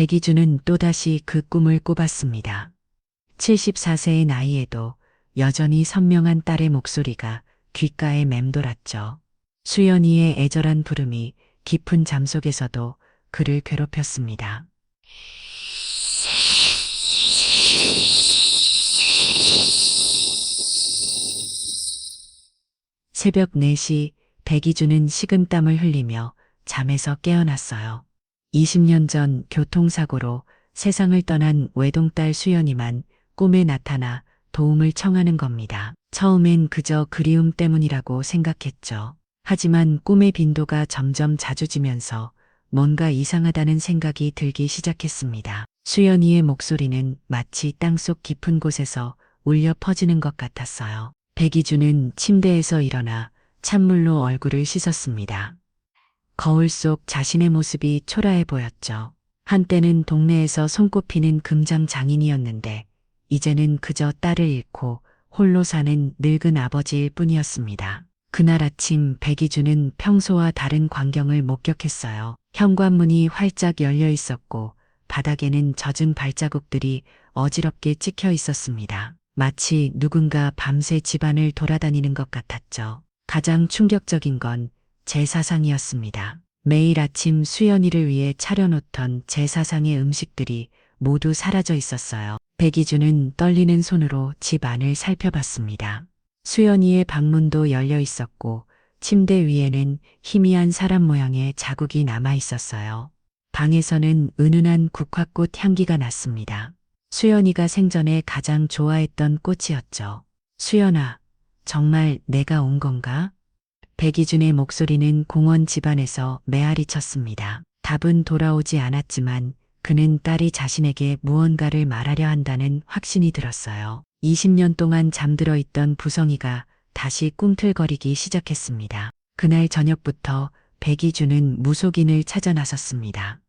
백이주는 또다시 그 꿈을 꿔봤습니다. 74세의 나이에도 여전히 선명한 딸의 목소리가 귓가에 맴돌았죠. 수연이의 애절한 부름이 깊은 잠 속에서도 그를 괴롭혔습니다. 새벽 4시 백이주는 식은땀을 흘리며 잠에서 깨어났어요. 20년 전 교통사고로 세상을 떠난 외동딸 수연이만 꿈에 나타나 도움을 청하는 겁니다. 처음엔 그저 그리움 때문이라고 생각했죠. 하지만 꿈의 빈도가 점점 잦아지면서 뭔가 이상하다는 생각이 들기 시작했습니다. 수연이의 목소리는 마치 땅속 깊은 곳에서 울려 퍼지는 것 같았어요. 백이주는 침대에서 일어나 찬물로 얼굴을 씻었습니다. 거울 속 자신의 모습이 초라해 보였죠. 한때는 동네에서 손꼽히는 금장 장인이었는데 이제는 그저 딸을 잃고 홀로 사는 늙은 아버지일 뿐이었습니다. 그날 아침 백이주는 평소와 다른 광경을 목격했어요. 현관문이 활짝 열려 있었고 바닥에는 젖은 발자국들이 어지럽게 찍혀 있었습니다. 마치 누군가 밤새 집안을 돌아다니는 것 같았죠. 가장 충격적인 건 제사상이었습니다. 매일 아침 수연이를 위해 차려놓던 제사상의 음식들이 모두 사라져 있었어요. 백이주는 떨리는 손으로 집 안을 살펴봤습니다. 수연이의 방문도 열려 있었고 침대 위에는 희미한 사람 모양의 자국이 남아 있었어요. 방에서는 은은한 국화꽃 향기가 났습니다. 수연이가 생전에 가장 좋아했던 꽃이었죠. 수연아, 정말 내가 온 건가? 백이준의 목소리는 공원 집안에서 메아리 쳤습니다. 답은 돌아오지 않았지만 그는 딸이 자신에게 무언가를 말하려 한다는 확신이 들었어요. 20년 동안 잠들어 있던 부성이가 다시 꿈틀거리기 시작했습니다. 그날 저녁부터 백이준은 무속인을 찾아 나섰습니다.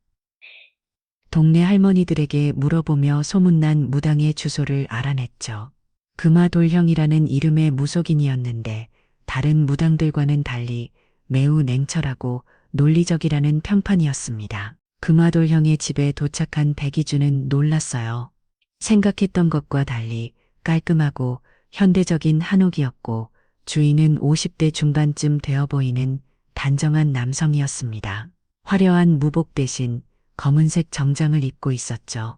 동네 할머니들에게 물어보며 소문난 무당의 주소를 알아냈죠. 금화돌형이라는 이름의 무속인이었는데 다른 무당들과는 달리 매우 냉철하고 논리적이라는 평판이었습니다. 금화돌형의 집에 도착한 백이준은 놀랐어요. 생각했던 것과 달리 깔끔하고 현대적인 한옥이었고 주인은 50대 중반쯤 되어 보이는 단정한 남성이었습니다. 화려한 무복 대신 검은색 정장을 입고 있었죠.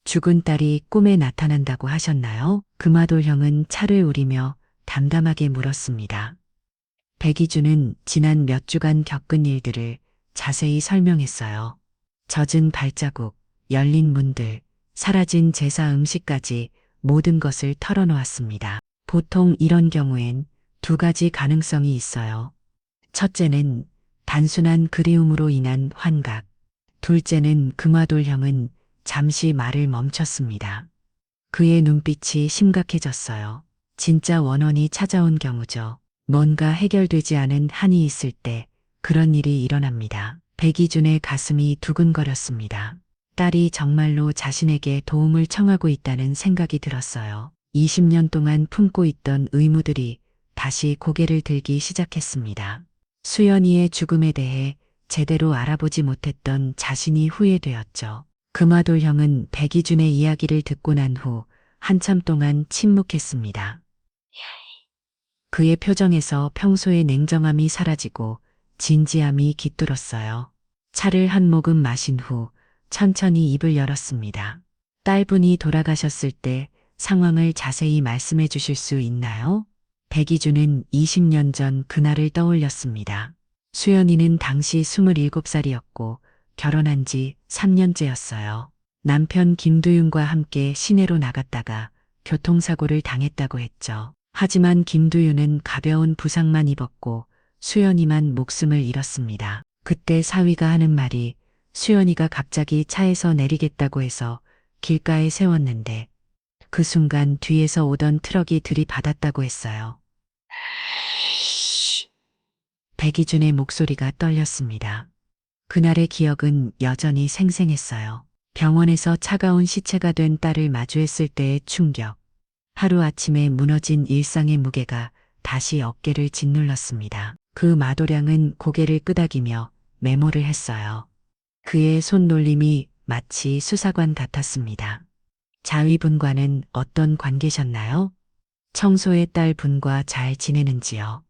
죽은 딸이 꿈에 나타난다고 하셨나요? 금화돌형은 차를 우리며 담담하게 물었습니다. 백이준은 지난 몇 주간 겪은 일들을 자세히 설명했어요. 젖은 발자국, 열린 문들, 사라진 제사 음식까지 모든 것을 털어놓았습니다. 보통 이런 경우엔 두 가지 가능성이 있어요. 첫째는 단순한 그리움으로 인한 환각. 둘째는 금화돌형은 잠시 말을 멈췄습니다. 그의 눈빛이 심각해졌어요. 진짜 원혼이 찾아온 경우죠. 뭔가 해결되지 않은 한이 있을 때 그런 일이 일어납니다. 백이준의 가슴이 두근거렸습니다. 딸이 정말로 자신에게 도움을 청하고 있다는 생각이 들었어요. 20년 동안 품고 있던 의무들이 다시 고개를 들기 시작했습니다. 수연이의 죽음에 대해 제대로 알아보지 못했던 자신이 후회되었죠. 금화돌형은 백이준의 이야기를 듣고 난 후 한참 동안 침묵했습니다. 그의 표정에서 평소의 냉정함이 사라지고 진지함이 깃들었어요. 차를 한 모금 마신 후 천천히 입을 열었습니다. 딸분이 돌아가셨을 때 상황을 자세히 말씀해 주실 수 있나요? 백이준은 20년 전 그날을 떠올렸습니다. 수연이는 당시 27살이었고 결혼한 지 3년째였어요. 남편 김두윤과 함께 시내로 나갔다가 교통사고를 당했다고 했죠. 하지만 김두윤은 가벼운 부상만 입었고 수연이만 목숨을 잃었습니다. 그때 사위가 하는 말이 수연이가 갑자기 차에서 내리겠다고 해서 길가에 세웠는데 그 순간 뒤에서 오던 트럭이 들이받았다고 했어요. 백이준의 목소리가 떨렸습니다. 그날의 기억은 여전히 생생했어요. 병원에서 차가운 시체가 된 딸을 마주했을 때의 충격. 하루아침에 무너진 일상의 무게가 다시 어깨를 짓눌렀습니다. 그 마도량은 고개를 끄덕이며 메모를 했어요. 그의 손놀림이 마치 수사관 같았습니다. 자위분과는 어떤 관계셨나요? 청소의 딸 분과 잘 지내는지요?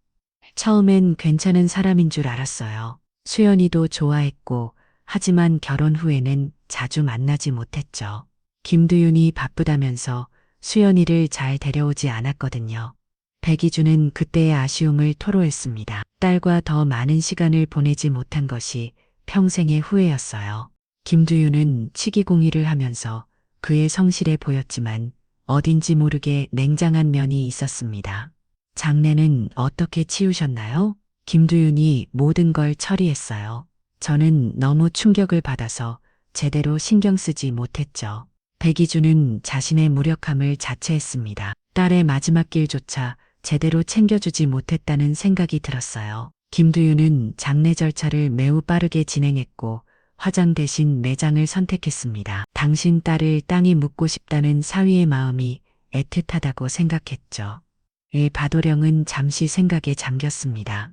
처음엔 괜찮은 사람인 줄 알았어요. 수연이도 좋아했고, 하지만 결혼 후에는 자주 만나지 못했죠. 김두윤이 바쁘다면서 수연이를 잘 데려오지 않았거든요. 백이주는 그때의 아쉬움을 토로했습니다. 딸과 더 많은 시간을 보내지 못한 것이 평생의 후회였어요. 김두윤은 치기공의를 하면서 그의 성실해 보였지만 어딘지 모르게 냉정한 면이 있었습니다. 장례는 어떻게 치우셨나요? 김두윤이 모든 걸 처리했어요. 저는 너무 충격을 받아서 제대로 신경 쓰지 못했죠. 백이주는 자신의 무력함을 자처했습니다. 딸의 마지막 길조차 제대로 챙겨주지 못했다는 생각이 들었어요. 김두윤은 장례 절차를 매우 빠르게 진행했고 화장 대신 매장을 선택했습니다. 당신 딸을 땅이 묻고 싶다는 사위의 마음이 애틋하다고 생각했죠. 바도령은 잠시 생각에 잠겼습니다.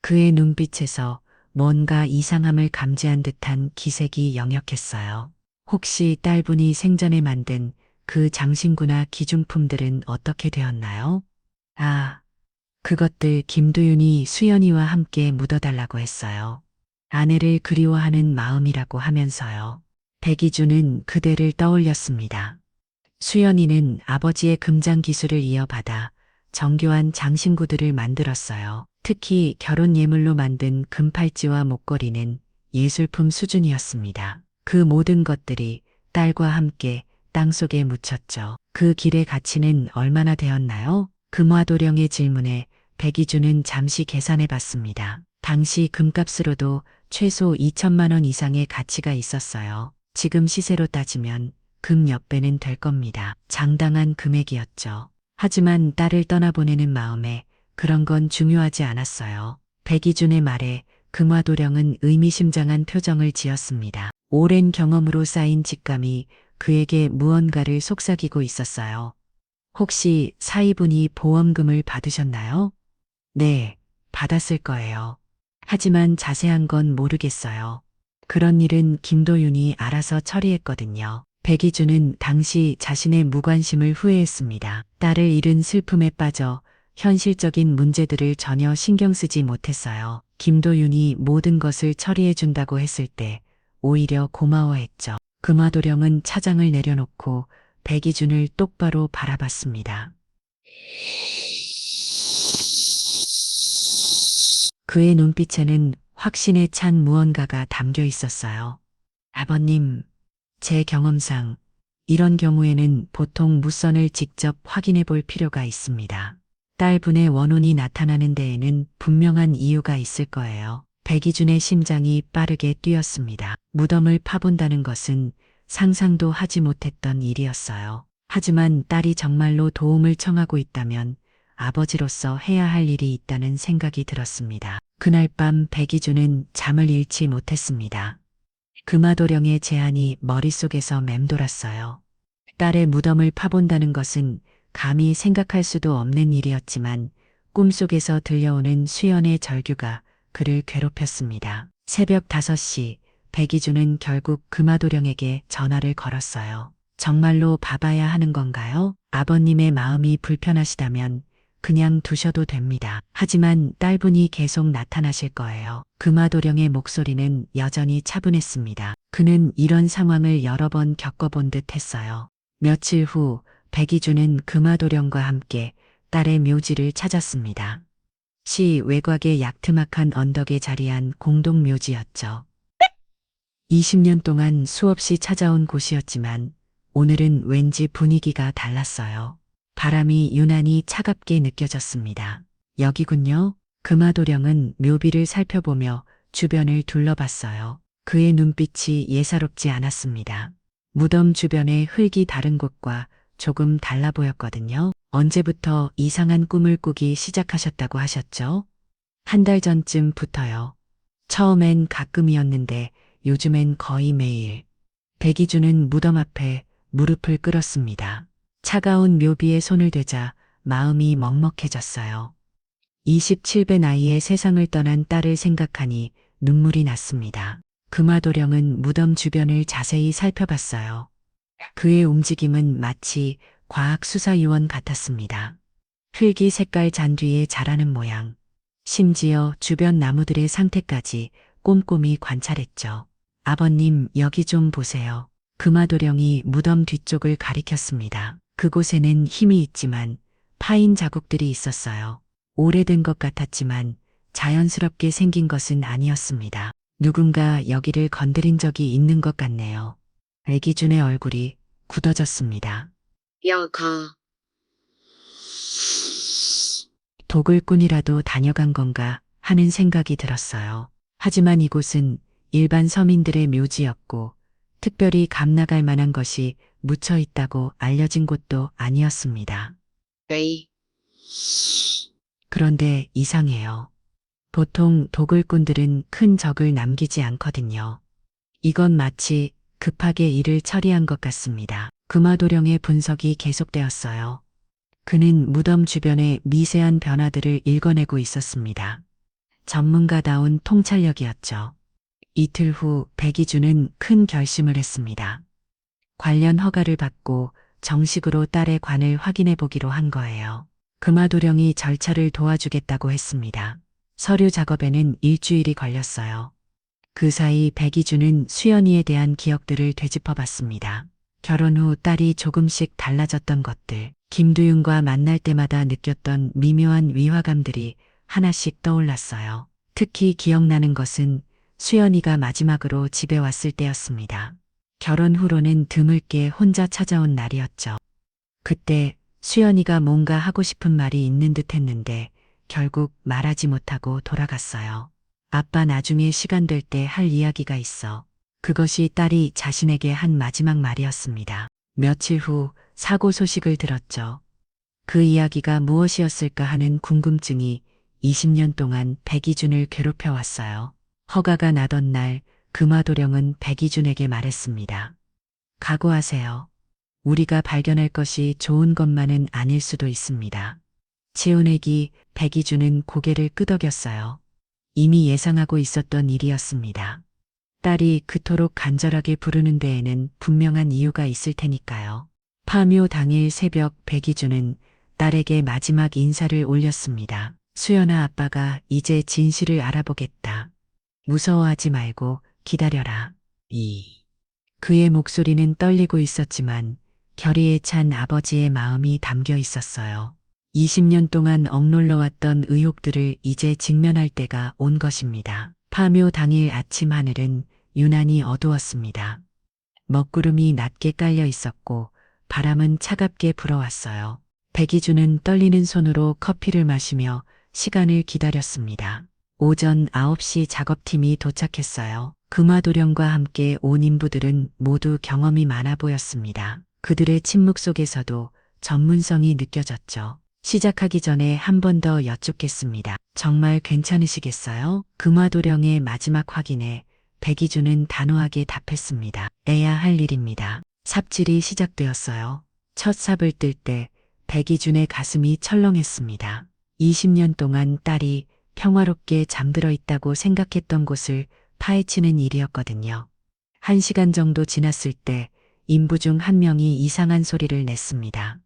그의 눈빛에서 뭔가 이상함을 감지한 듯한 기색이 역력했어요. 혹시 딸분이 생전에 만든 그 장신구나 기중품들은 어떻게 되었나요? 아, 그것들 김두윤이 수연이와 함께 묻어달라고 했어요. 아내를 그리워하는 마음이라고 하면서요. 백이주는 그대를 떠올렸습니다. 수연이는 아버지의 금장 기술을 이어받아 정교한 장신구들을 만들었어요. 특히 결혼 예물로 만든 금팔찌와 목걸이는 예술품 수준이었습니다. 그 모든 것들이 딸과 함께 땅속에 묻혔죠. 그 길의 가치는 얼마나 되었나요? 금화도령의 질문에 백이주는 잠시 계산해 봤습니다. 당시 금값으로도 최소 2천만 원 이상의 가치가 있었어요. 지금 시세로 따지면 금 몇 배는 될 겁니다. 장당한 금액이었죠. 하지만 딸을 떠나보내는 마음에 그런 건 중요하지 않았어요. 백이준의 말에 금화도령은 의미심장한 표정을 지었습니다. 오랜 경험으로 쌓인 직감이 그에게 무언가를 속삭이고 있었어요. 혹시 사위분이 보험금을 받으셨나요? 네, 받았을 거예요. 하지만 자세한 건 모르겠어요. 그런 일은 김도윤이 알아서 처리했거든요. 백이주는 당시 자신의 무관심을 후회했습니다. 딸을 잃은 슬픔에 빠져 현실적인 문제들을 전혀 신경 쓰지 못했어요. 김도윤이 모든 것을 처리해 준다고 했을 때 오히려 고마워했죠. 금화도령은 차장을 내려놓고 백이준을 똑바로 바라봤습니다. 그의 눈빛에는 확신에 찬 무언가가 담겨 있었어요. 아버님, 제 경험상 이런 경우에는 보통 무선을 직접 확인해 볼 필요가 있습니다. 딸분의 원혼이 나타나는 데에는 분명한 이유가 있을 거예요. 백이준의 심장이 빠르게 뛰었습니다. 무덤을 파본다는 것은 상상도 하지 못했던 일이었어요. 하지만 딸이 정말로 도움을 청하고 있다면 아버지로서 해야 할 일이 있다는 생각이 들었습니다. 그날 밤 백이준은 잠을 잃지 못했습니다. 금화도령의 제안이 머릿속에서 맴돌았어요. 딸의 무덤을 파본다는 것은 감히 생각할 수도 없는 일이었지만 꿈속에서 들려오는 수연의 절규가 그를 괴롭혔습니다. 새벽 5시 백이준은 결국 금화도령에게 전화를 걸었어요. 정말로 봐봐야 하는 건가요? 아버님의 마음이 불편하시다면 그냥 두셔도 됩니다. 하지만 딸분이 계속 나타나실 거예요. 금화도령의 목소리는 여전히 차분했습니다. 그는 이런 상황을 여러 번 겪어본 듯 했어요. 며칠 후 백이준은 금화도령과 함께 딸의 묘지를 찾았습니다. 시 외곽의 야트막한 언덕에 자리한 공동묘지였죠. 20년 동안 수없이 찾아온 곳이었지만 오늘은 왠지 분위기가 달랐어요. 바람이 유난히 차갑게 느껴졌습니다. 여기군요. 금화도령은 묘비를 살펴보며 주변을 둘러봤어요. 그의 눈빛이 예사롭지 않았습니다. 무덤 주변의 흙이 다른 곳과 조금 달라 보였거든요. 언제부터 이상한 꿈을 꾸기 시작하셨다고 하셨죠? 한 달 전쯤부터요. 처음엔 가끔이었는데 요즘엔 거의 매일. 백이주는 무덤 앞에 무릎을 꿇었습니다. 차가운 묘비에 손을 대자 마음이 먹먹해졌어요. 27배 나이에 세상을 떠난 딸을 생각하니 눈물이 났습니다. 금화도령은 무덤 주변을 자세히 살펴봤어요. 그의 움직임은 마치 과학수사요원 같았습니다. 흙이 색깔 잔뒤에 자라는 모양, 심지어 주변 나무들의 상태까지 꼼꼼히 관찰했죠. 아버님, 여기 좀 보세요. 금화도령이 무덤 뒤쪽을 가리켰습니다. 그곳에는 힘이 있지만 파인 자국들이 있었어요. 오래된 것 같았지만 자연스럽게 생긴 것은 아니었습니다. 누군가 여기를 건드린 적이 있는 것 같네요. 애기준의 얼굴이 굳어졌습니다. 여거. 도굴꾼이라도 다녀간 건가 하는 생각이 들었어요. 하지만 이곳은 일반 서민들의 묘지였고 특별히 감나갈 만한 것이 묻혀 있다고 알려진 곳도 아니었습니다. 에이. 그런데 이상해요. 보통 도굴꾼들은 큰 적을 남기지 않거든요. 이건 마치 급하게 일을 처리한 것 같습니다. 금화도령의 분석이 계속되었어요. 그는 무덤 주변의 미세한 변화들을 읽어내고 있었습니다. 전문가다운 통찰력이었죠. 이틀 후 백이준은 큰 결심을 했습니다. 관련 허가를 받고 정식으로 딸의 관을 확인해 보기로 한 거예요. 금화도령이 절차를 도와주겠다고 했습니다. 서류 작업에는 일주일이 걸렸어요. 그 사이 백이준은 수연이에 대한 기억들을 되짚어봤습니다. 결혼 후 딸이 조금씩 달라졌던 것들, 김두윤과 만날 때마다 느꼈던 미묘한 위화감들이 하나씩 떠올랐어요. 특히 기억나는 것은 수연이가 마지막으로 집에 왔을 때였습니다. 결혼 후로는 드물게 혼자 찾아온 날이었죠. 그때 수연이가 뭔가 하고 싶은 말이 있는 듯 했는데 결국 말하지 못하고 돌아갔어요. 아빠 나중에 시간 될 때 할 이야기가 있어. 그것이 딸이 자신에게 한 마지막 말이었습니다. 며칠 후 사고 소식을 들었죠. 그 이야기가 무엇이었을까 하는 궁금증이 20년 동안 백이준을 괴롭혀 왔어요. 허가가 나던 날 금화도령은 백이준에게 말했습니다. 각오하세요. 우리가 발견할 것이 좋은 것만은 아닐 수도 있습니다. 채운액이 백이준은 고개를 끄덕였어요. 이미 예상하고 있었던 일이었습니다. 딸이 그토록 간절하게 부르는 데에는 분명한 이유가 있을 테니까요. 파묘 당일 새벽 백이준은 딸에게 마지막 인사를 올렸습니다. 수연아, 아빠가 이제 진실을 알아보겠다. 무서워하지 말고 기다려라. 그의 목소리는 떨리고 있었지만 결의에 찬 아버지의 마음이 담겨 있었어요. 20년 동안 억눌러왔던 의혹들을 이제 직면할 때가 온 것입니다. 파묘 당일 아침 하늘은 유난히 어두웠습니다. 먹구름이 낮게 깔려 있었고 바람은 차갑게 불어왔어요. 백이준은 떨리는 손으로 커피를 마시며 시간을 기다렸습니다. 오전 9시 작업팀이 도착했어요. 금화도령과 함께 온 인부들은 모두 경험이 많아 보였습니다. 그들의 침묵 속에서도 전문성이 느껴졌죠. 시작하기 전에 한 번 더 여쭙겠습니다. 정말 괜찮으시겠어요? 금화도령의 마지막 확인에 백이준은 단호하게 답했습니다. 해야 할 일입니다. 삽질이 시작되었어요. 첫 삽을 뜰 때 백이준의 가슴이 철렁했습니다. 20년 동안 딸이 평화롭게 잠들어 있다고 생각했던 곳을 파헤치는 일이었거든요. 1시간 정도 지났을 때 인부 중 한 명이 이상한 소리를 냈습니다.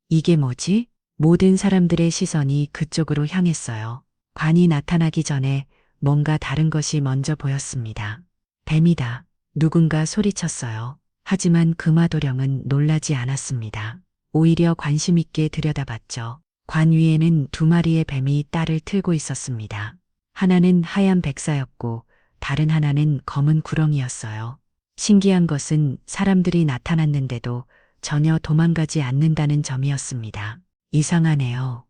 이게 뭐지? 모든 사람들의 시선이 그쪽으로 향했어요. 관이 나타나기 전에 뭔가 다른 것이 먼저 보였습니다. 뱀이다. 누군가 소리쳤어요. 하지만 금화도령은 놀라지 않았습니다. 오히려 관심 있게 들여다봤죠. 관 위에는 2마리의 뱀이 딸을 틀고 있었습니다. 하나는 하얀 백사였고 다른 하나는 검은 구렁이였어요. 신기한 것은 사람들이 나타났는데도 전혀 도망가지 않는다는 점이었습니다. 이상하네요.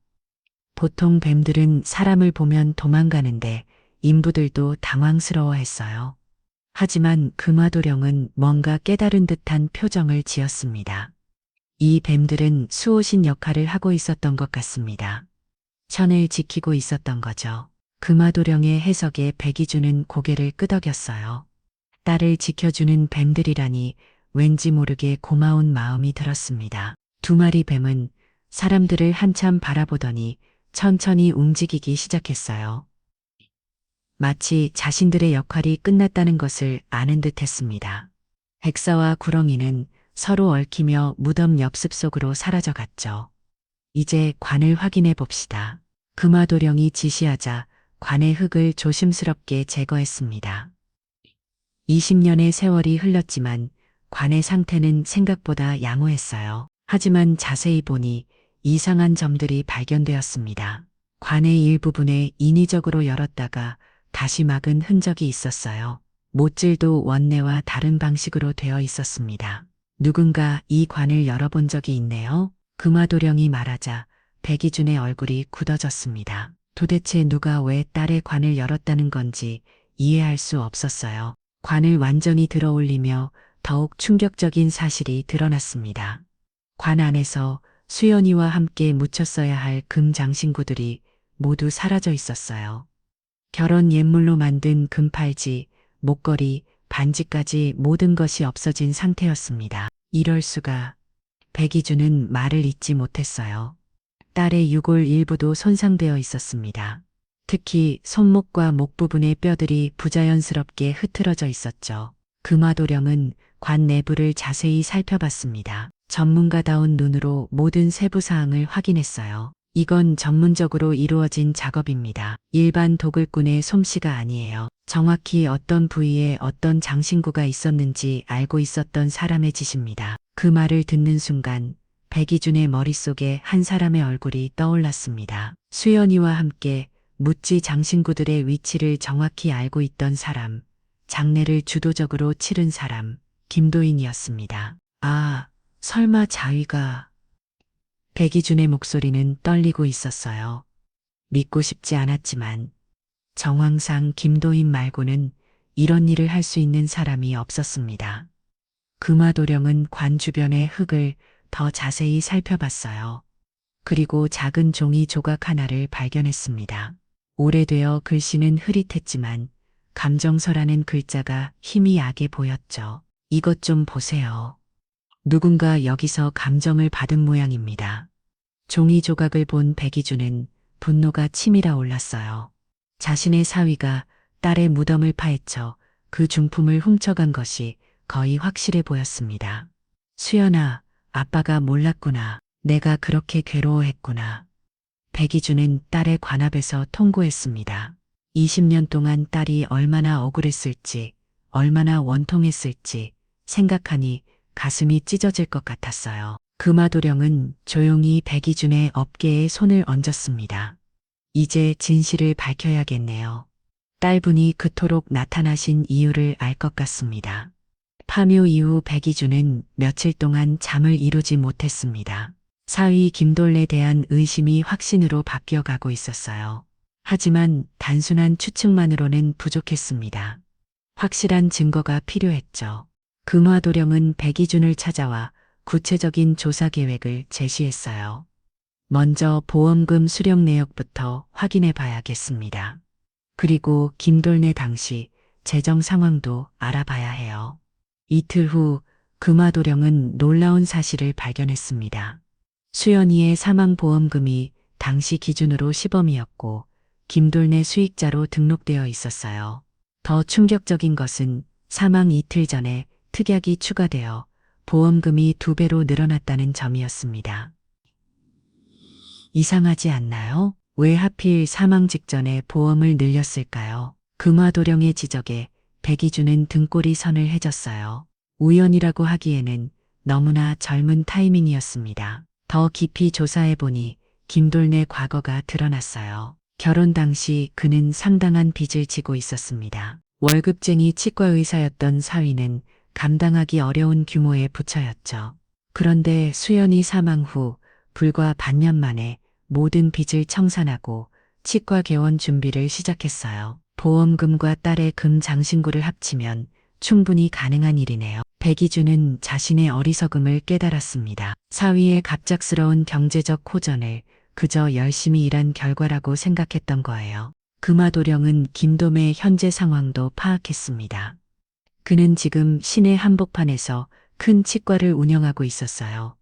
보통 뱀들은 사람을 보면 도망가는데 인부들도 당황스러워했어요. 하지만 금화도령은 뭔가 깨달은 듯한 표정을 지었습니다. 이 뱀들은 수호신 역할을 하고 있었던 것 같습니다. 천을 지키고 있었던 거죠. 금화도령의 해석에 백이준은 고개를 끄덕였어요. 딸을 지켜주는 뱀들이라니 왠지 모르게 고마운 마음이 들었습니다. 2마리 뱀은 사람들을 한참 바라보더니 천천히 움직이기 시작했어요. 마치 자신들의 역할이 끝났다는 것을 아는 듯 했습니다. 백사와 구렁이는 서로 얽히며 무덤 옆습 속으로 사라져갔죠. 이제 관을 확인해 봅시다. 금화도령이 지시하자 관의 흙을 조심스럽게 제거했습니다. 20년의 세월이 흘렀지만 관의 상태는 생각보다 양호했어요. 하지만 자세히 보니 이상한 점들이 발견되었습니다. 관의 일부분에 인위적으로 열었다가 다시 막은 흔적이 있었어요. 못질도 원내와 다른 방식으로 되어 있었습니다. 누군가 이 관을 열어본 적이 있네요. 금화도령이 말하자 백이준의 얼굴이 굳어졌습니다. 도대체 누가 왜 딸의 관을 열었다는 건지 이해할 수 없었어요. 관을 완전히 들어올리며 더욱 충격적인 사실이 드러났습니다. 관 안에서 수연이와 함께 묻혔어야 할 금 장신구들이 모두 사라져 있었어요. 결혼 예물로 만든 금팔찌, 목걸이, 반지까지 모든 것이 없어진 상태였습니다. 이럴 수가. 백이준은 말을 잇지 못했어요. 딸의 유골 일부도 손상되어 있었습니다. 특히 손목과 목 부분의 뼈들이 부자연스럽게 흐트러져 있었죠. 금화도령은 관 내부를 자세히 살펴봤습니다. 전문가다운 눈으로 모든 세부 사항을 확인했어요. 이건 전문적으로 이루어진 작업입니다. 일반 도굴꾼의 솜씨가 아니에요. 정확히 어떤 부위에 어떤 장신구가 있었는지 알고 있었던 사람의 짓입니다. 그 말을 듣는 순간 백이준의 머릿속에 한 사람의 얼굴이 떠올랐습니다. 수연이와 함께 묻지 장신구들의 위치를 정확히 알고 있던 사람, 장례를 주도적으로 치른 사람, 김도인이었습니다. 아, 설마 자위가... 백이준의 목소리는 떨리고 있었어요. 믿고 싶지 않았지만 정황상 김도인 말고는 이런 일을 할 수 있는 사람이 없었습니다. 금화도령은 관 주변의 흙을 더 자세히 살펴봤어요. 그리고 작은 종이 조각 하나를 발견했습니다. 오래되어 글씨는 흐릿했지만 감정서라는 글자가 희미하게 보였죠. 이것 좀 보세요. 누군가 여기서 감정을 받은 모양입니다. 종이 조각을 본 백이준은 분노가 치밀어 올랐어요. 자신의 사위가 딸의 무덤을 파헤쳐 그 중품을 훔쳐간 것이 거의 확실해 보였습니다. 수연아, 아빠가 몰랐구나. 내가 그렇게 괴로워했구나. 백이준은 딸의 관 앞에서 통고했습니다. 20년 동안 딸이 얼마나 억울했을지, 얼마나 원통했을지 생각하니 가슴이 찢어질 것 같았어요. 금화도령은 조용히 백이준의 어깨에 손을 얹었습니다. 이제 진실을 밝혀야겠네요. 딸분이 그토록 나타나신 이유를 알 것 같습니다. 파묘 이후 백이준은 며칠 동안 잠을 이루지 못했습니다. 사위 김돌레에 대한 의심이 확신으로 바뀌어가고 있었어요. 하지만 단순한 추측만으로는 부족했습니다. 확실한 증거가 필요했죠. 금화도령은 백이준을 찾아와 구체적인 조사 계획을 제시했어요. 먼저 보험금 수령 내역부터 확인해 봐야겠습니다. 그리고 김돌내 당시 재정 상황도 알아봐야 해요. 이틀 후 금화도령은 놀라운 사실을 발견했습니다. 수연이의 사망보험금이 당시 기준으로 시범이었고 김돌내 수익자로 등록되어 있었어요. 더 충격적인 것은 사망 이틀 전에 특약이 추가되어 보험금이 2배로 늘어났다는 점이었습니다. 이상하지 않나요? 왜 하필 사망 직전에 보험을 늘렸을까요? 금화도령의 지적에 백이준은 등골이 선을 해졌어요. 우연이라고 하기에는 너무나 젊은 타이밍이었습니다. 더 깊이 조사해보니 김돌내 과거가 드러났어요. 결혼 당시 그는 상당한 빚을 지고 있었습니다. 월급쟁이 치과 의사였던 사위는 감당하기 어려운 규모의 부처였죠. 그런데 수연이 사망 후 불과 반년 만에 모든 빚을 청산하고 치과 개원 준비를 시작했어요. 보험금과 딸의 금 장신구를 합치면 충분히 가능한 일이네요. 백이준은 자신의 어리석음을 깨달았습니다. 사위의 갑작스러운 경제적 호전을 그저 열심히 일한 결과라고 생각했던 거예요. 금화도령은 김도매의 현재 상황도 파악했습니다. 그는 지금 시내 한복판에서 큰 치과를 운영하고 있었어요.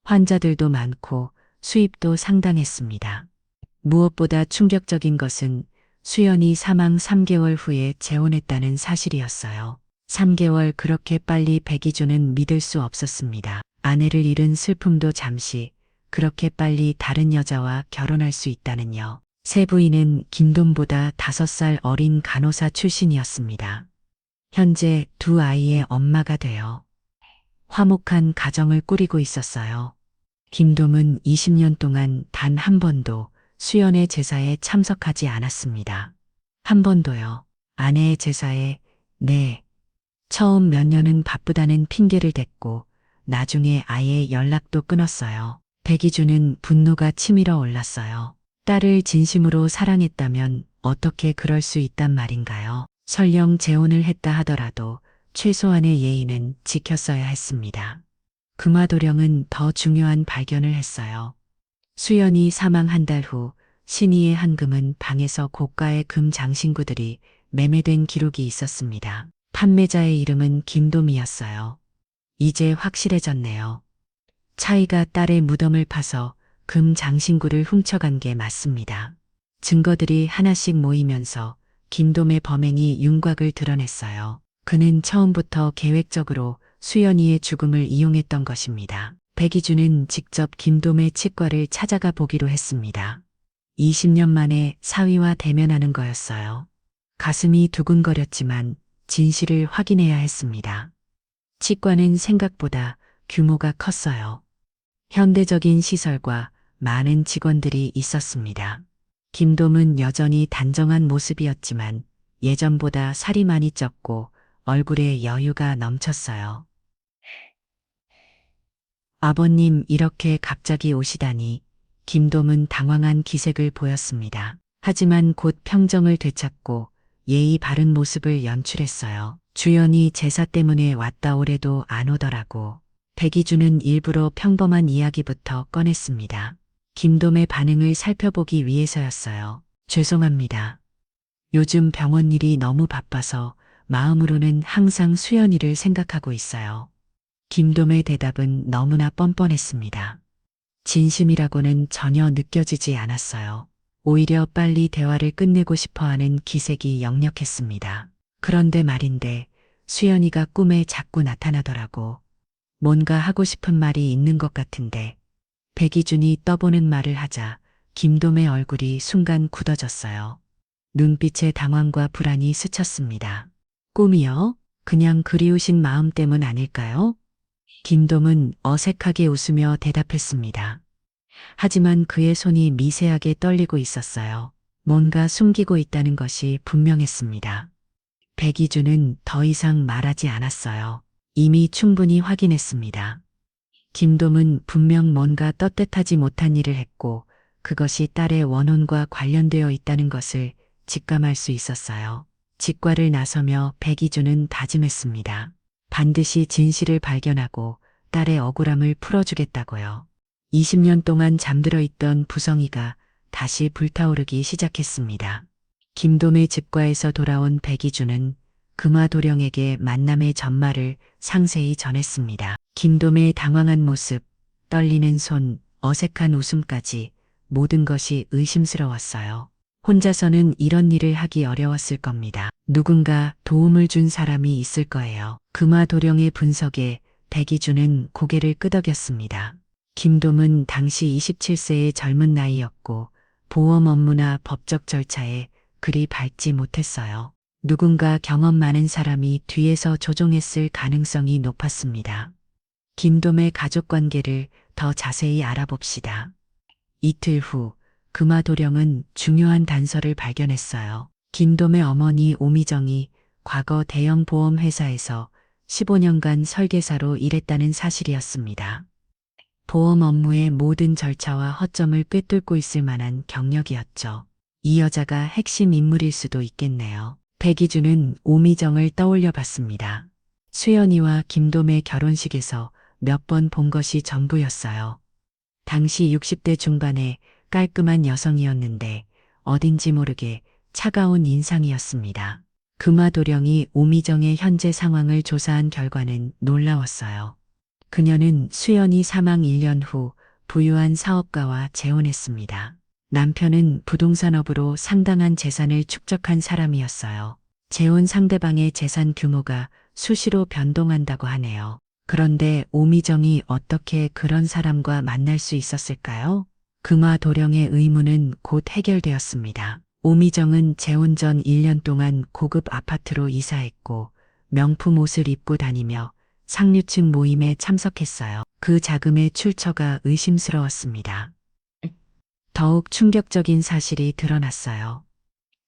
환자들도 많고 수입도 상당했습니다. 무엇보다 충격적인 것은 수연이 사망 3개월 후에 재혼했다는 사실이었어요. 3개월 그렇게 빨리 백이주는 믿을 수 없었습니다. 아내를 잃은 슬픔도 잠시 그렇게 빨리 다른 여자와 결혼할 수 있다는요. 새 부인은 김돈보다 5살 어린 간호사 출신이었습니다. 현재 두 아이의 엄마가 되어 화목한 가정을 꾸리고 있었어요. 김돔은 20년 동안 단 한 번도 수연의 제사에 참석하지 않았습니다. 한 번도요. 아내의 제사에 네. 처음 몇 년은 바쁘다는 핑계를 댔고 나중에 아예 연락도 끊었어요. 백이주는 분노가 치밀어 올랐어요. 딸을 진심으로 사랑했다면 어떻게 그럴 수 있단 말인가요? 설령 재혼을 했다 하더라도 최소한의 예의는 지켰어야 했습니다. 금화도령은 더 중요한 발견을 했어요. 수연이 사망 한 달 후 신의의 한금은 방에서 고가의 금 장신구들이 매매된 기록이 있었습니다. 판매자의 이름은 김돔이었어요. 이제 확실해졌네요. 차이가 딸의 무덤을 파서 금 장신구를 훔쳐간 게 맞습니다. 증거들이 하나씩 모이면서 김돔의 범행이 윤곽을 드러냈어요. 그는 처음부터 계획적으로 수연이의 죽음을 이용했던 것입니다. 백이주는 직접 김돔의 치과를 찾아가 보기로 했습니다. 20년 만에 사위와 대면하는 거였어요. 가슴이 두근거렸지만 진실을 확인해야 했습니다. 치과는 생각보다 규모가 컸어요. 현대적인 시설과 많은 직원들이 있었습니다. 김돔은 여전히 단정한 모습이었지만 예전보다 살이 많이 쪘고 얼굴에 여유가 넘쳤어요. 아버님 이렇게 갑자기 오시다니 김돔은 당황한 기색을 보였습니다. 하지만 곧 평정을 되찾고 예의 바른 모습을 연출했어요. 주연이 제사 때문에 왔다 오래도 안 오더라고. 백이주는 일부러 평범한 이야기부터 꺼냈습니다. 김돔의 반응을 살펴보기 위해서였어요. 죄송합니다. 요즘 병원 일이 너무 바빠서 마음으로는 항상 수연이를 생각하고 있어요. 김돔의 대답은 너무나 뻔뻔했습니다. 진심이라고는 전혀 느껴지지 않았어요. 오히려 빨리 대화를 끝내고 싶어하는 기색이 역력했습니다. 그런데 말인데 수연이가 꿈에 자꾸 나타나더라고. 뭔가 하고 싶은 말이 있는 것 같은데 백이준이 떠보는 말을 하자 김돔의 얼굴이 순간 굳어졌어요. 눈빛에 당황과 불안이 스쳤습니다. 꿈이요? 그냥 그리우신 마음 때문 아닐까요? 김돔은 어색하게 웃으며 대답했습니다. 하지만 그의 손이 미세하게 떨리고 있었어요. 뭔가 숨기고 있다는 것이 분명했습니다. 백이주는 더 이상 말하지 않았어요. 이미 충분히 확인했습니다. 김돔은 분명 뭔가 떳떳하지 못한 일을 했고 그것이 딸의 원혼과 관련되어 있다는 것을 직감할 수 있었어요. 직과를 나서며 백이주는 다짐했습니다. 반드시 진실을 발견하고 딸의 억울함을 풀어주겠다고요. 20년 동안 잠들어 있던 부성이가 다시 불타오르기 시작했습니다. 김돔의 직과에서 돌아온 백이주는 금화도령에게 만남의 전말을 상세히 전했습니다. 김돔의 당황한 모습, 떨리는 손, 어색한 웃음까지 모든 것이 의심스러웠어요. 혼자서는 이런 일을 하기 어려웠을 겁니다. 누군가 도움을 준 사람이 있을 거예요. 금화도령의 분석에 백이주는 고개를 끄덕였습니다. 김돔은 당시 27세의 젊은 나이였고 보험 업무나 법적 절차에 그리 밟지 못했어요. 누군가 경험 많은 사람이 뒤에서 조종했을 가능성이 높았습니다. 김돔의 가족 관계를 더 자세히 알아봅시다. 이틀 후 금화도령은 중요한 단서를 발견했어요. 김돔의 어머니 오미정이 과거 대형 보험회사에서 15년간 설계사로 일했다는 사실이었습니다. 보험 업무의 모든 절차와 허점을 꿰뚫고 있을 만한 경력이었죠. 이 여자가 핵심 인물일 수도 있겠네요. 백이주는 오미정을 떠올려 봤습니다. 수연이와 김돔의 결혼식에서 몇 번 본 것이 전부였어요. 당시 60대 중반의 깔끔한 여성이었는데 어딘지 모르게 차가운 인상이었습니다. 금화도령이 오미정의 현재 상황을 조사한 결과는 놀라웠어요. 그녀는 수연이 사망 1년 후 부유한 사업가와 재혼했습니다. 남편은 부동산업으로 상당한 재산을 축적한 사람이었어요. 재혼 상대방의 재산 규모가 수시로 변동한다고 하네요. 그런데 오미정이 어떻게 그런 사람과 만날 수 있었을까요? 금화 도령의 의문은 곧 해결되었습니다. 오미정은 재혼 전 1년 동안 고급 아파트로 이사했고 명품 옷을 입고 다니며 상류층 모임에 참석했어요. 그 자금의 출처가 의심스러웠습니다. 더욱 충격적인 사실이 드러났어요.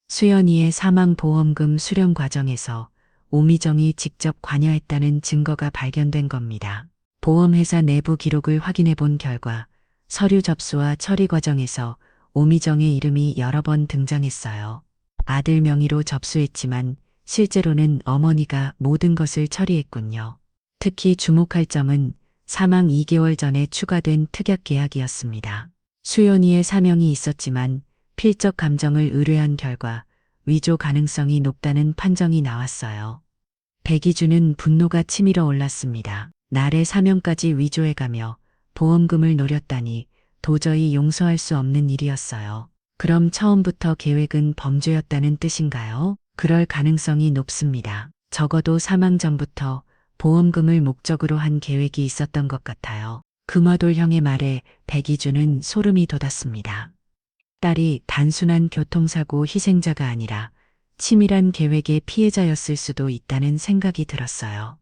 수연이의 사망보험금 수령 과정에서 오미정이 직접 관여했다는 증거가 발견된 겁니다. 보험회사 내부 기록을 확인해 본 결과 서류 접수와 처리 과정에서 오미정의 이름이 여러 번 등장했어요. 아들 명의로 접수했지만 실제로는 어머니가 모든 것을 처리했군요. 특히 주목할 점은 사망 2개월 전에 추가된 특약 계약이었습니다. 수연이의 사명이 있었지만 필적 감정을 의뢰한 결과 위조 가능성이 높다는 판정이 나왔어요. 백이주는 분노가 치밀어 올랐습니다. 날의 사명까지 위조해가며 보험금을 노렸다니 도저히 용서할 수 없는 일이었어요. 그럼 처음부터 계획은 범죄였다는 뜻인가요? 그럴 가능성이 높습니다. 적어도 사망 전부터 보험금을 목적으로 한 계획이 있었던 것 같아요. 금화돌 형의 말에 백이주는 소름이 돋았습니다. 딸이 단순한 교통사고 희생자가 아니라 치밀한 계획의 피해자였을 수도 있다는 생각이 들었어요.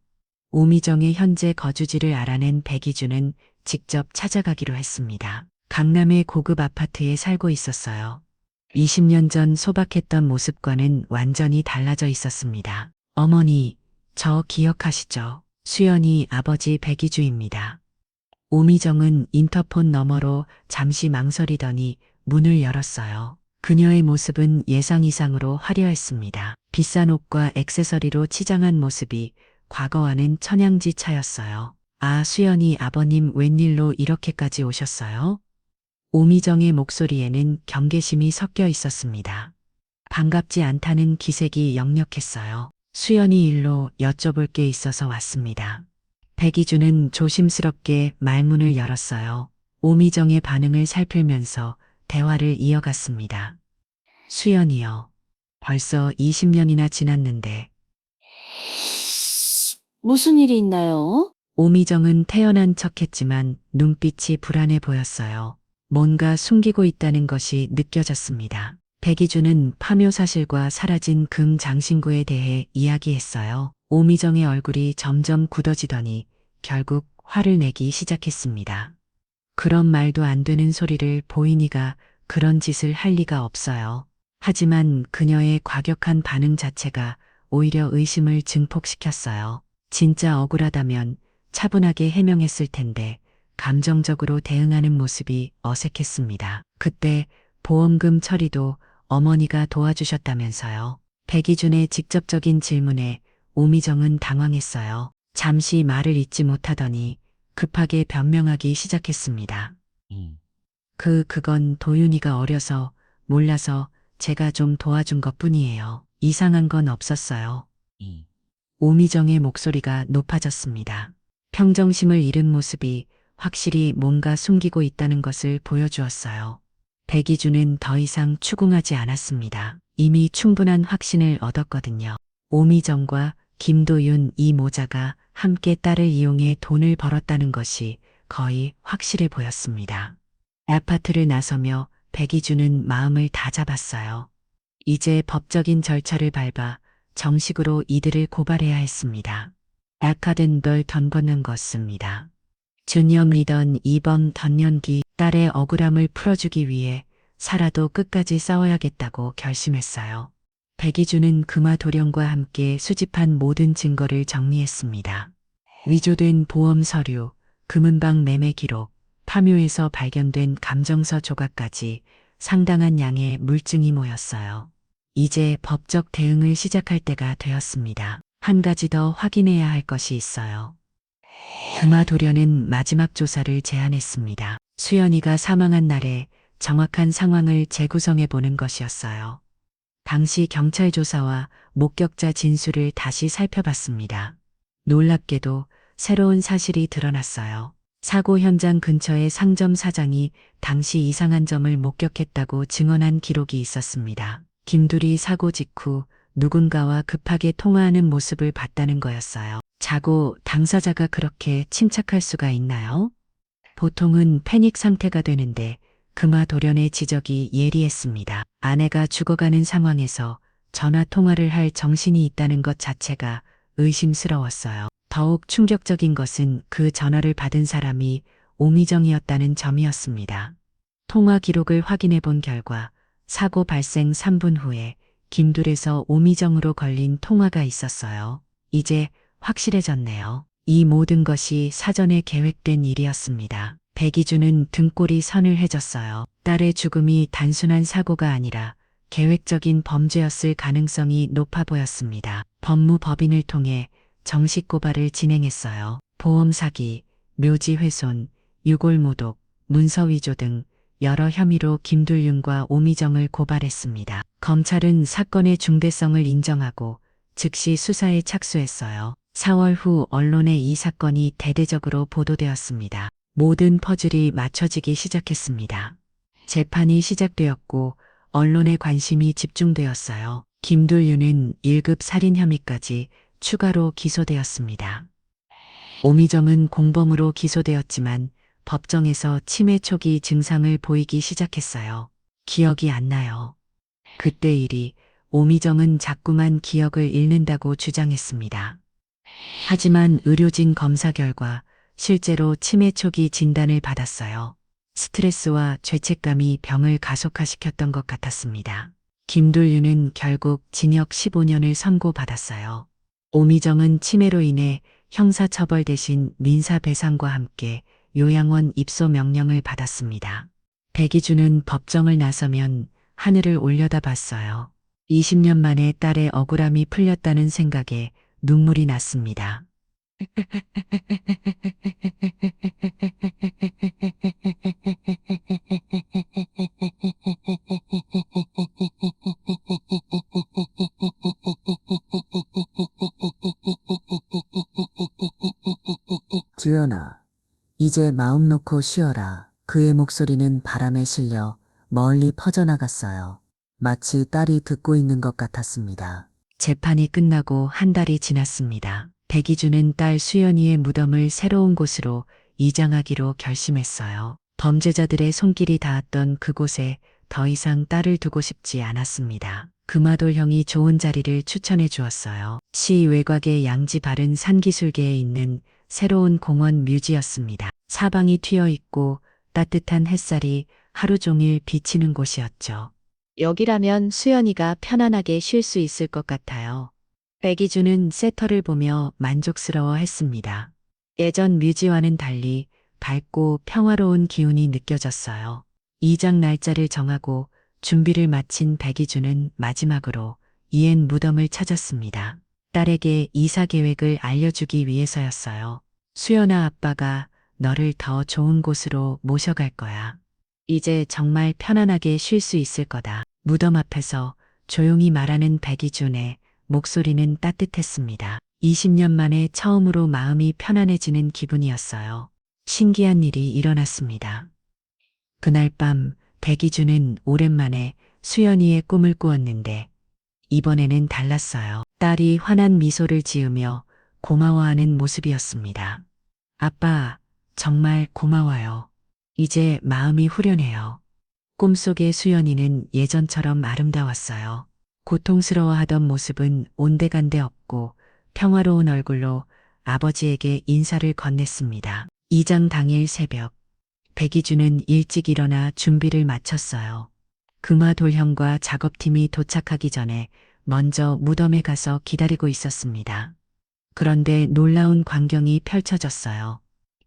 오미정의 현재 거주지를 알아낸 백이주는 직접 찾아가기로 했습니다. 강남의 고급 아파트에 살고 있었어요. 20년 전 소박했던 모습과는 완전히 달라져 있었습니다. 어머니, 저 기억하시죠? 수연이 아버지 백이주입니다. 오미정은 인터폰 너머로 잠시 망설이더니 문을 열었어요. 그녀의 모습은 예상 이상으로 화려했습니다. 비싼 옷과 액세서리로 치장한 모습이 과거와는 천양지차였어요. 아, 수연이 아버님 웬일로 이렇게까지 오셨어요? 오미정의 목소리에는 경계심이 섞여 있었습니다. 반갑지 않다는 기색이 역력했어요. 수연이 일로 여쭤볼 게 있어서 왔습니다. 백이주는 조심스럽게 말문을 열었어요. 오미정의 반응을 살피면서 대화를 이어갔습니다. 수연이요. 벌써 20년이나 지났는데. 무슨 일이 있나요? 오미정은 태연한 척했지만 눈빛이 불안해 보였어요. 뭔가 숨기고 있다는 것이 느껴졌습니다. 백이주는 파묘 사실과 사라진 금 장신구에 대해 이야기했어요. 오미정의 얼굴이 점점 굳어지더니 결국 화를 내기 시작했습니다. 그런 말도 안 되는 소리를 보이니가 그런 짓을 할 리가 없어요. 하지만 그녀의 과격한 반응 자체가 오히려 의심을 증폭시켰어요. 진짜 억울하다면 차분하게 해명했을 텐데 감정적으로 대응하는 모습이 어색했습니다. 그때 보험금 처리도 어머니가 도와주셨다면서요. 백이준의 직접적인 질문에 오미정은 당황했어요. 잠시 말을 잇지 못하더니 급하게 변명하기 시작했습니다. 그건 도윤이가 어려서 몰라서 제가 좀 도와준 것뿐이에요. 이상한 건 없었어요. 오미정의 목소리가 높아졌습니다. 평정심을 잃은 모습이 확실히 뭔가 숨기고 있다는 것을 보여주었어요. 백이주는 더 이상 추궁하지 않았습니다. 이미 충분한 확신을 얻었거든요. 오미정과 김도윤 이 모자가 함께 딸을 이용해 돈을 벌었다는 것이 거의 확실해 보였습니다. 아파트를 나서며 백이주는 마음을 다잡았어요. 이제 법적인 절차를 밟아 정식으로 이들을 고발해야 했습니다. 악화된 널 던거는 것입니다. 준영 리던 이번 던년기 딸의 억울함을 풀어주기 위해 살아도 끝까지 싸워야겠다고 결심했어요. 백이주는 금화 도령과 함께 수집한 모든 증거를 정리했습니다. 위조된 보험 서류, 금은방 매매 기록, 파묘에서 발견된 감정서 조각까지 상당한 양의 물증이 모였어요. 이제 법적 대응을 시작할 때가 되었습니다. 한 가지 더 확인해야 할 것이 있어요. 금화 도련은 마지막 조사를 제안했습니다. 수연이가 사망한 날에 정확한 상황을 재구성해 보는 것이었어요. 당시 경찰 조사와 목격자 진술을 다시 살펴봤습니다. 놀랍게도 새로운 사실이 드러났어요. 사고 현장 근처의 상점 사장이 당시 이상한 점을 목격했다고 증언한 기록이 있었습니다. 김둘이 사고 직후 누군가와 급하게 통화하는 모습을 봤다는 거였어요. 자고 당사자가 그렇게 침착할 수가 있나요? 보통은 패닉 상태가 되는데 금화 돌연의 지적이 예리했습니다. 아내가 죽어가는 상황에서 전화 통화를 할 정신이 있다는 것 자체가 의심스러웠어요. 더욱 충격적인 것은 그 전화를 받은 사람이 오미정이었다는 점이었습니다. 통화 기록을 확인해 본 결과 사고 발생 3분 후에 김둘에서 오미정으로 걸린 통화가 있었어요. 이제 확실해졌네요. 이 모든 것이 사전에 계획된 일이었습니다. 백이주는 등골이 서늘해졌어요. 딸의 죽음이 단순한 사고가 아니라 계획적인 범죄였을 가능성이 높아 보였습니다. 법무법인을 통해 정식 고발을 진행했어요. 보험 사기, 묘지 훼손, 유골무독, 문서 위조 등 여러 혐의로 김둘윤과 오미정을 고발했습니다. 검찰은 사건의 중대성을 인정하고 즉시 수사에 착수했어요. 4월 후 언론에 이 사건이 대대적으로 보도되었습니다. 모든 퍼즐이 맞춰지기 시작했습니다. 재판이 시작되었고 언론의 관심이 집중되었어요. 김둘윤은 1급 살인 혐의까지 추가로 기소되었습니다. 오미정은 공범으로 기소되었지만 법정에서 치매 초기 증상을 보이기 시작했어요. 기억이 안 나요. 그때 일이 오미정은 자꾸만 기억을 잃는다고 주장했습니다. 하지만 의료진 검사 결과 실제로 치매 초기 진단을 받았어요. 스트레스와 죄책감이 병을 가속화시켰던 것 같았습니다. 김둘윤은 결국 징역 15년을 선고받았어요. 오미정은 치매로 인해 형사처벌 대신 민사배상과 함께 요양원 입소 명령을 받았습니다. 백이주는 법정을 나서면 하늘을 올려다봤어요. 20년 만에 딸의 억울함이 풀렸다는 생각에 눈물이 났습니다. 주연아, 이제 마음 놓고 쉬어라. 그의 목소리는 바람에 실려 멀리 퍼져나갔어요. 마치 딸이 듣고 있는 것 같았습니다. 재판이 끝나고 한 달이 지났습니다. 백이주는 딸 수연이의 무덤을 새로운 곳으로 이장하기로 결심했어요. 범죄자들의 손길이 닿았던 그곳에 더 이상 딸을 두고 싶지 않았습니다. 금화돌 형이 좋은 자리를 추천해 주었어요. 시 외곽의 양지 바른 산기슭에 있는 새로운 공원 묘지였습니다. 사방이 트여 있고 따뜻한 햇살이 하루 종일 비치는 곳이었죠. 여기라면 수연이가 편안하게 쉴 수 있을 것 같아요. 백이주는 세터를 보며 만족스러워 했습니다. 예전 묘지와는 달리 밝고 평화로운 기운이 느껴졌어요. 이장 날짜를 정하고 준비를 마친 백이주는 마지막으로 이엔 무덤을 찾았습니다. 딸에게 이사 계획을 알려주기 위해서였어요. 수연아, 아빠가 너를 더 좋은 곳으로 모셔갈 거야. 이제 정말 편안하게 쉴 수 있을 거다. 무덤 앞에서 조용히 말하는 백이준의 목소리는 따뜻했습니다. 20년 만에 처음으로 마음이 편안해지는 기분이었어요. 신기한 일이 일어났습니다. 그날 밤 백이준은 오랜만에 수연이의 꿈을 꾸었는데 이번에는 달랐어요. 딸이 환한 미소를 지으며 고마워하는 모습이었습니다. 아빠, 정말 고마워요. 이제 마음이 후련해요. 꿈속의 수연이는 예전처럼 아름다웠어요. 고통스러워하던 모습은 온데간데 없고 평화로운 얼굴로 아버지에게 인사를 건넸습니다. 이장 당일 새벽, 백이주는 일찍 일어나 준비를 마쳤어요. 금화돌형과 작업팀이 도착하기 전에 먼저 무덤에 가서 기다리고 있었습니다. 그런데 놀라운 광경이 펼쳐졌어요.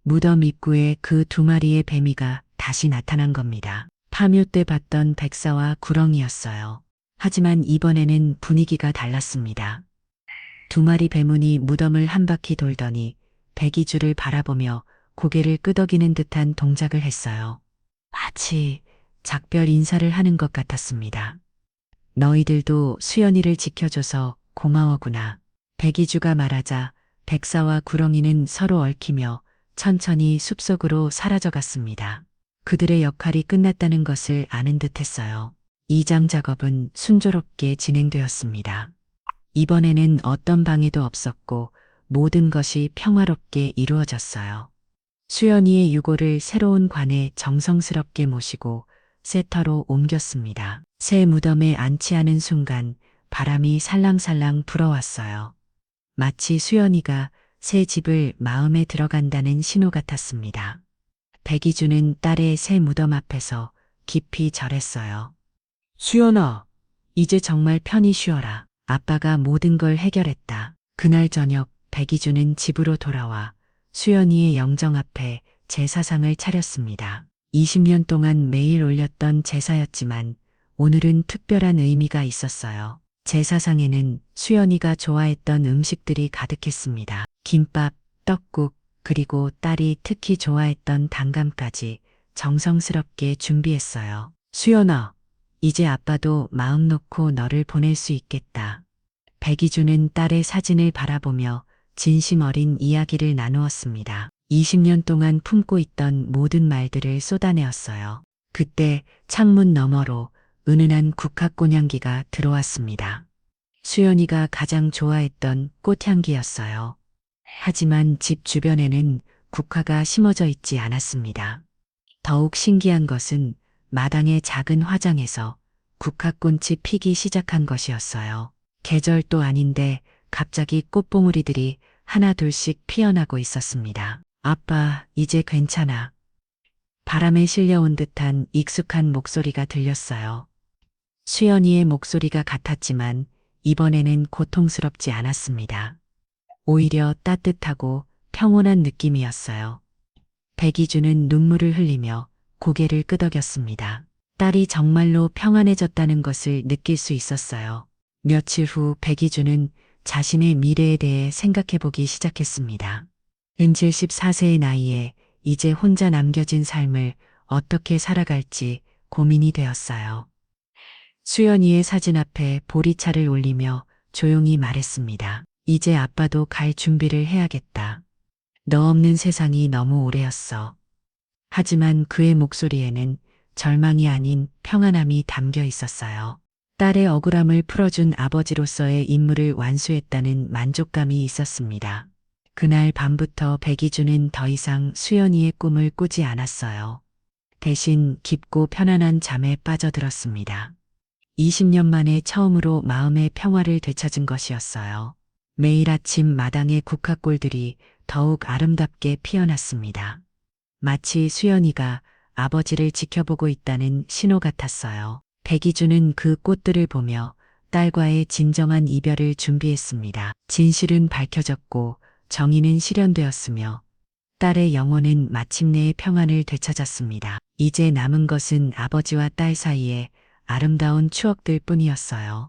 무덤 입구에 그 2마리의 뱀이가 다시 나타난 겁니다. 파묘 때 봤던 백사와 구렁이였어요. 하지만 이번에는 분위기가 달랐습니다. 2마리 뱀운이 무덤을 한 바퀴 돌더니 백이주를 바라보며 고개를 끄덕이는 듯한 동작을 했어요. 마치 작별 인사를 하는 것 같았습니다. 너희들도 수연이를 지켜줘서 고마워구나. 백이주가 말하자 백사와 구렁이는 서로 얽히며 천천히 숲속으로 사라져 갔습니다. 그들의 역할이 끝났다는 것을 아는 듯 했어요. 이장 작업은 순조롭게 진행되었습니다. 이번에는 어떤 방해도 없었고 모든 것이 평화롭게 이루어졌어요. 수연이의 유고를 새로운 관에 정성스럽게 모시고 세터로 옮겼습니다. 새 무덤에 안치하는 순간 바람이 살랑살랑 불어왔어요. 마치 수연이가 새 집을 마음에 들어간다는 신호 같았습니다. 백이주는 딸의 새 무덤 앞에서 깊이 절했어요. 수연아, 이제 정말 편히 쉬어라. 아빠가 모든 걸 해결했다. 그날 저녁 백이주는 집으로 돌아와 수연이의 영정 앞에 제사상을 차렸습니다. 20년 동안 매일 올렸던 제사였지만 오늘은 특별한 의미가 있었어요. 제사상에는 수연이가 좋아했던 음식들이 가득했습니다. 김밥, 떡국, 그리고 딸이 특히 좋아했던 단감까지 정성스럽게 준비했어요. 수연아, 이제 아빠도 마음 놓고 너를 보낼 수 있겠다. 백이주는 딸의 사진을 바라보며 진심 어린 이야기를 나누었습니다. 20년 동안 품고 있던 모든 말들을 쏟아내었어요. 그때 창문 너머로 은은한 국화꽃향기가 들어왔습니다. 수연이가 가장 좋아했던 꽃향기였어요. 하지만 집 주변에는 국화가 심어져 있지 않았습니다. 더욱 신기한 것은 마당의 작은 화장에서 국화꽃이 피기 시작한 것이었어요. 계절도 아닌데 갑자기 꽃봉오리들이 하나둘씩 피어나고 있었습니다. 아빠, 이제 괜찮아. 바람에 실려온 듯한 익숙한 목소리가 들렸어요. 수연이의 목소리가 같았지만 이번에는 고통스럽지 않았습니다. 오히려 따뜻하고 평온한 느낌이었어요. 백이주는 눈물을 흘리며 고개를 끄덕였습니다. 딸이 정말로 평안해졌다는 것을 느낄 수 있었어요. 며칠 후 백이주는 자신의 미래에 대해 생각해보기 시작했습니다. 74세의 나이에 이제 혼자 남겨진 삶을 어떻게 살아갈지 고민이 되었어요. 수연이의 사진 앞에 보리차를 올리며 조용히 말했습니다. 이제 아빠도 갈 준비를 해야겠다. 너 없는 세상이 너무 오래였어. 하지만 그의 목소리에는 절망이 아닌 평안함이 담겨 있었어요. 딸의 억울함을 풀어준 아버지로서의 임무를 완수했다는 만족감이 있었습니다. 그날 밤부터 백이주는 더 이상 수연이의 꿈을 꾸지 않았어요. 대신 깊고 편안한 잠에 빠져들었습니다. 20년 만에 처음으로 마음의 평화를 되찾은 것이었어요. 매일 아침 마당의 국화꽃들이 더욱 아름답게 피어났습니다. 마치 수연이가 아버지를 지켜보고 있다는 신호 같았어요. 백이주는 그 꽃들을 보며 딸과의 진정한 이별을 준비했습니다. 진실은 밝혀졌고 정의는 실현되었으며 딸의 영혼은 마침내 평안을 되찾았습니다. 이제 남은 것은 아버지와 딸 사이에 아름다운 추억들 뿐이었어요.